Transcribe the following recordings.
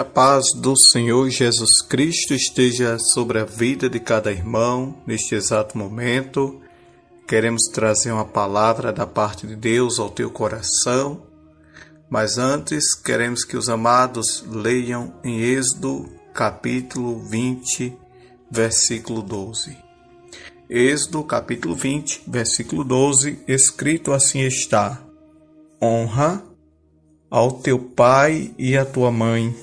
a paz do Senhor Jesus Cristo esteja sobre a vida de cada irmão neste exato momento. Queremos trazer uma palavra da parte de Deus ao teu coração, mas antes queremos que os amados leiam em Êxodo capítulo 20, versículo 12. Êxodo capítulo 20, versículo 12, escrito assim está: honra ao teu pai e à tua mãe,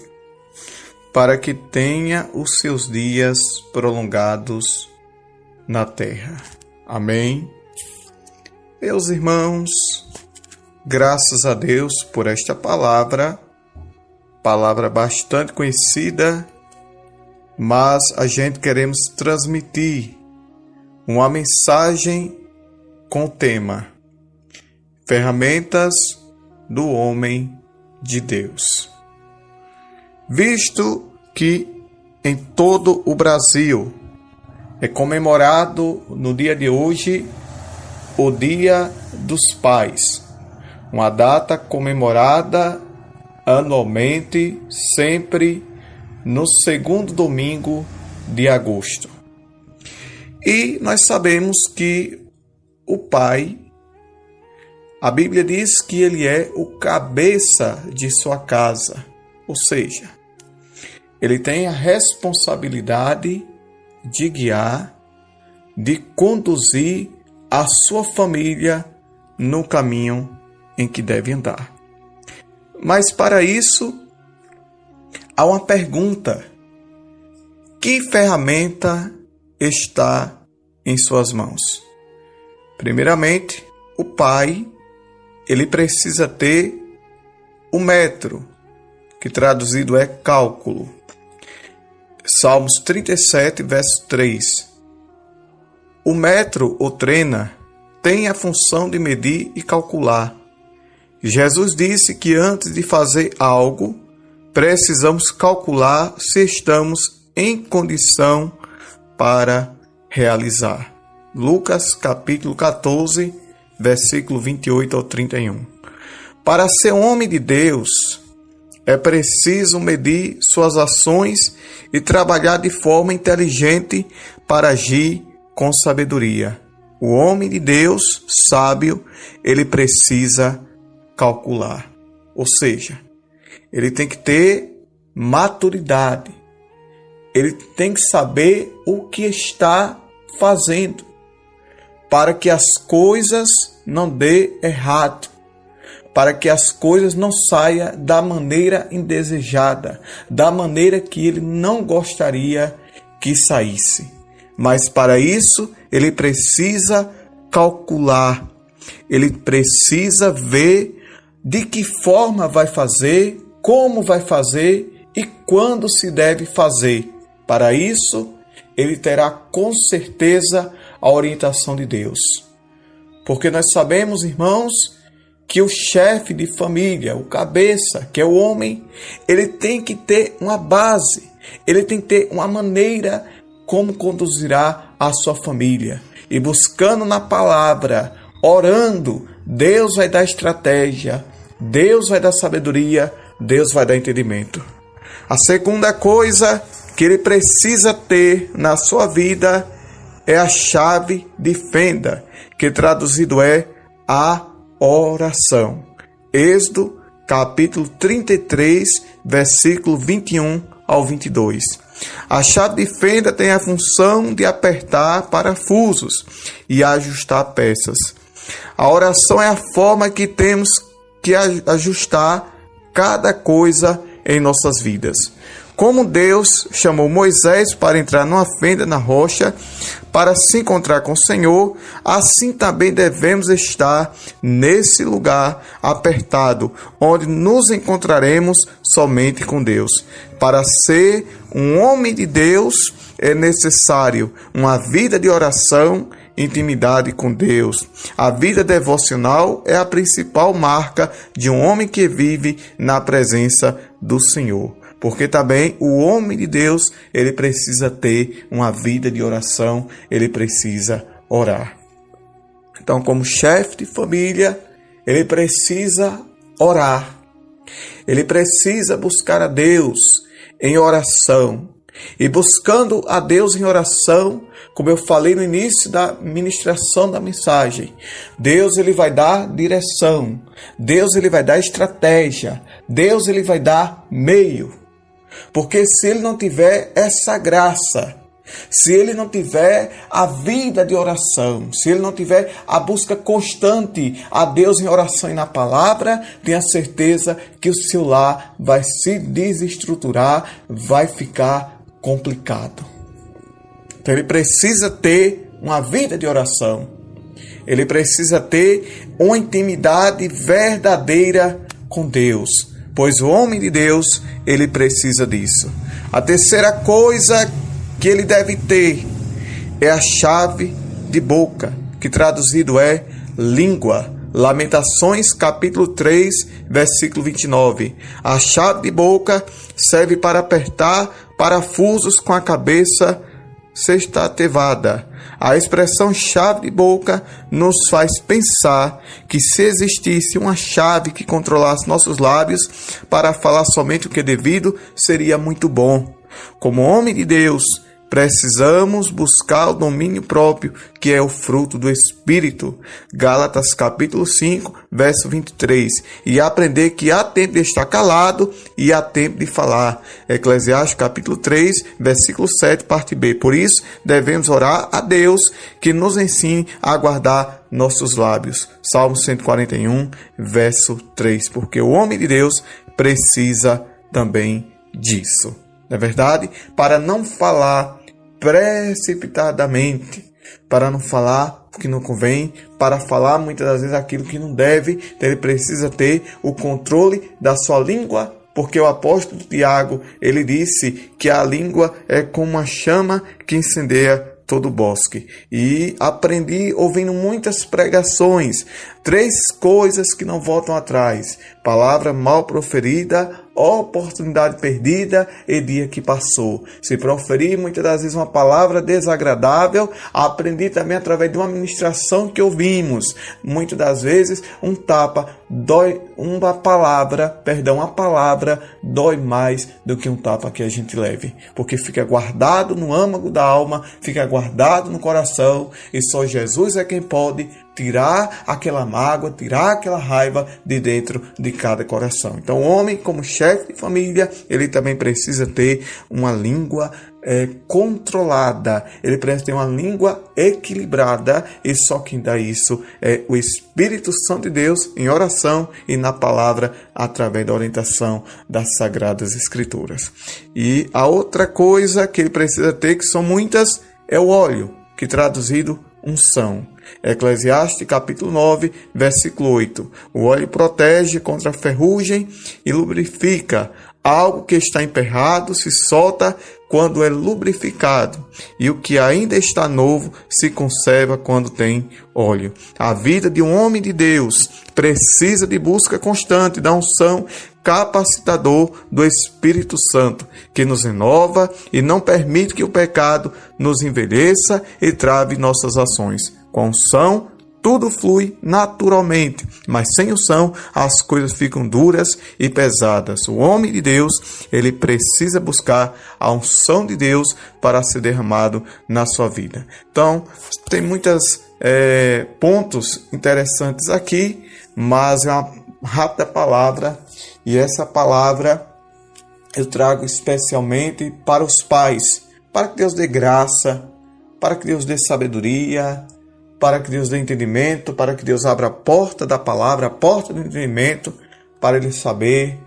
para que tenha os seus dias prolongados na terra. Amém. Meus irmãos, graças a Deus por esta palavra bastante conhecida, mas a gente queremos transmitir uma mensagem com o tema Ferramentas do Homem de Deus. Visto que em todo o Brasil é comemorado no dia de hoje o Dia dos Pais, uma data comemorada anualmente, sempre no segundo domingo de agosto. E nós sabemos que o pai, a Bíblia diz que ele é o cabeça de sua casa, ou seja, ele tem a responsabilidade de guiar, de conduzir a sua família no caminho em que deve andar. Mas para isso, há uma pergunta: que ferramenta está em suas mãos? Primeiramente, o pai, ele precisa ter o metro, que traduzido é cálculo. Salmos 37, verso 3. O metro, ou trena, tem a função de medir e calcular. Jesus disse que antes de fazer algo, precisamos calcular se estamos em condição para realizar. Lucas capítulo 14, versículo 28 ao 31. Para ser homem de Deus, é preciso medir suas ações e trabalhar de forma inteligente para agir com sabedoria. O homem de Deus, sábio, ele precisa calcular. Ou seja, ele tem que ter maturidade. Ele tem que saber o que está fazendo, para que as coisas não dê errado, para que as coisas não saiam da maneira indesejada, da maneira que ele não gostaria que saísse. Mas para isso, ele precisa calcular, ele precisa ver de que forma vai fazer, como vai fazer e quando se deve fazer. Para isso, ele terá com certeza a orientação de Deus. Porque nós sabemos, irmãos, que o chefe de família, o cabeça, que é o homem, ele tem que ter uma base, ele tem que ter uma maneira como conduzirá a sua família. E buscando na palavra, orando, Deus vai dar estratégia, Deus vai dar sabedoria, Deus vai dar entendimento. A segunda coisa que ele precisa ter na sua vida é a chave de fenda, que traduzido é a oração. Êxodo capítulo 33, versículo 21 ao 22. A chave de fenda tem a função de apertar parafusos e ajustar peças. A oração é a forma que temos que ajustar cada coisa em nossas vidas. Como Deus chamou Moisés para entrar numa fenda na rocha para se encontrar com o Senhor, assim também devemos estar nesse lugar apertado, onde nos encontraremos somente com Deus. Para ser um homem de Deus, é necessário uma vida de oração, intimidade com Deus. A vida devocional é a principal marca de um homem que vive na presença do Senhor. Porque também o homem de Deus, ele precisa ter uma vida de oração, ele precisa orar. Então, como chefe de família, ele precisa orar. Ele precisa buscar a Deus em oração. E buscando a Deus em oração, como eu falei no início da ministração da mensagem, Deus ele vai dar direção, Deus ele vai dar estratégia, Deus ele vai dar meio. Porque se ele não tiver essa graça, se ele não tiver a vida de oração, se ele não tiver a busca constante a Deus em oração e na palavra, tenha certeza que o seu lar vai se desestruturar, vai ficar complicado. Então ele precisa ter uma vida de oração. Ele precisa ter uma intimidade verdadeira com Deus, pois o homem de Deus, ele precisa disso. A terceira coisa que ele deve ter é a chave de boca, que traduzido é língua. Lamentações capítulo 3, versículo 29. A chave de boca serve para apertar parafusos com a cabeça sextatevada. A expressão chave de boca nos faz pensar que se existisse uma chave que controlasse nossos lábios para falar somente o que é devido, seria muito bom. Como homem de Deus, precisamos buscar o domínio próprio, que é o fruto do Espírito. Gálatas capítulo 5, verso 23. E aprender que há tempo de estar calado e há tempo de falar. Eclesiastes capítulo 3, versículo 7, parte B. Por isso, devemos orar a Deus que nos ensine a guardar nossos lábios. Salmo 141, verso 3. Porque o homem de Deus precisa também disso. Não é verdade? Para não falar precipitadamente, para não falar o que não convém, para falar muitas das vezes aquilo que não deve, então ele precisa ter o controle da sua língua, porque o apóstolo Tiago, ele disse que a língua é como uma chama que incendeia todo o bosque. E aprendi ouvindo muitas pregações, 3 coisas que não voltam atrás: palavra mal proferida, oportunidade perdida e dia que passou. Se proferir muitas das vezes uma palavra desagradável, aprendi também através de uma ministração que ouvimos. Muitas das vezes um tapa dói, a palavra dói mais do que um tapa que a gente leve, porque fica guardado no âmago da alma, fica guardado no coração, e só Jesus é quem pode tirar aquela mágoa, tirar aquela raiva de dentro de cada coração. Então, o homem, como chefe de família, ele também precisa ter uma língua controlada, ele precisa ter uma língua equilibrada, e só quem dá isso é o Espírito Santo de Deus em oração e na palavra, através da orientação das Sagradas Escrituras. E a outra coisa que ele precisa ter, que são muitas, é o óleo, que traduzido unção. Eclesiastes capítulo 9, versículo 8. O óleo protege contra a ferrugem e lubrifica. Algo que está emperrado se solta quando é lubrificado, e o que ainda está novo se conserva quando tem óleo. A vida de um homem de Deus precisa de busca constante da unção capacitador do Espírito Santo, que nos renova e não permite que o pecado nos envelheça e trave nossas ações. Com a unção, tudo flui naturalmente, mas sem unção as coisas ficam duras e pesadas. O homem de Deus, ele precisa buscar a unção de Deus para ser derramado na sua vida. Então, tem muitos pontos interessantes aqui, mas é uma rápida palavra, e essa palavra eu trago especialmente para os pais, para que Deus dê graça, para que Deus dê sabedoria, para que Deus dê entendimento, para que Deus abra a porta da palavra, a porta do entendimento, para ele saber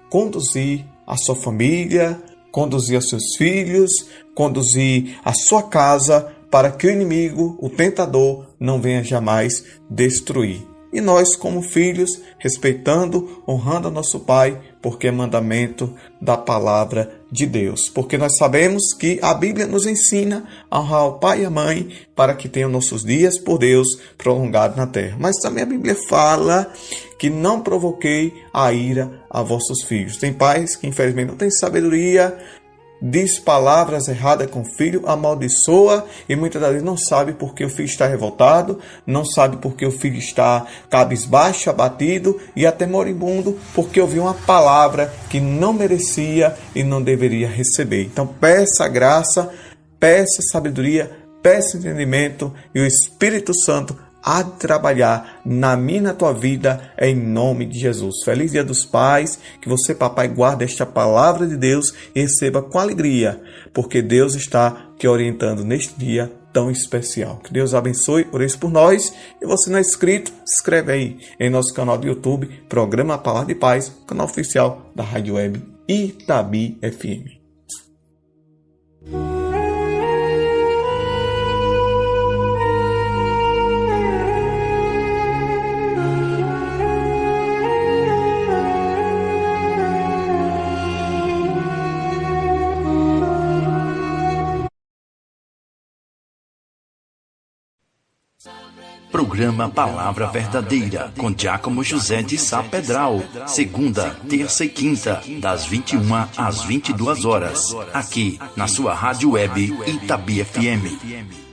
conduzir a sua família, conduzir os seus filhos, conduzir a sua casa, para que o inimigo, o tentador, não venha jamais destruir. E nós, como filhos, respeitando, honrando a nosso Pai, porque é mandamento da palavra de Deus. Porque nós sabemos que a Bíblia nos ensina a honrar o pai e a mãe para que tenham nossos dias por Deus prolongados na terra. Mas também a Bíblia fala que não provoquei a ira a vossos filhos. Tem pais que infelizmente não têm sabedoria, diz palavras erradas com o filho, amaldiçoa e muitas das vezes não sabe porque o filho está revoltado, não sabe porque o filho está cabisbaixo, abatido e até moribundo, porque ouviu uma palavra que não merecia e não deveria receber. Então peça graça, peça sabedoria, peça entendimento e o Espírito Santo há de trabalhar na minha e na tua vida, em nome de Jesus. Feliz Dia dos Pais, que você, papai, guarde esta palavra de Deus e receba com alegria, porque Deus está te orientando neste dia tão especial. Que Deus abençoe, ore por nós. E você não é inscrito, se inscreve aí em nosso canal do YouTube, Programa Palavra de Paz, canal oficial da Rádio Web Itabi FM. Programa Palavra Verdadeira, com Diácono José de Sá Pedral, segunda, terça e quinta, das 21 às 22 horas, aqui na sua rádio web Itabi FM.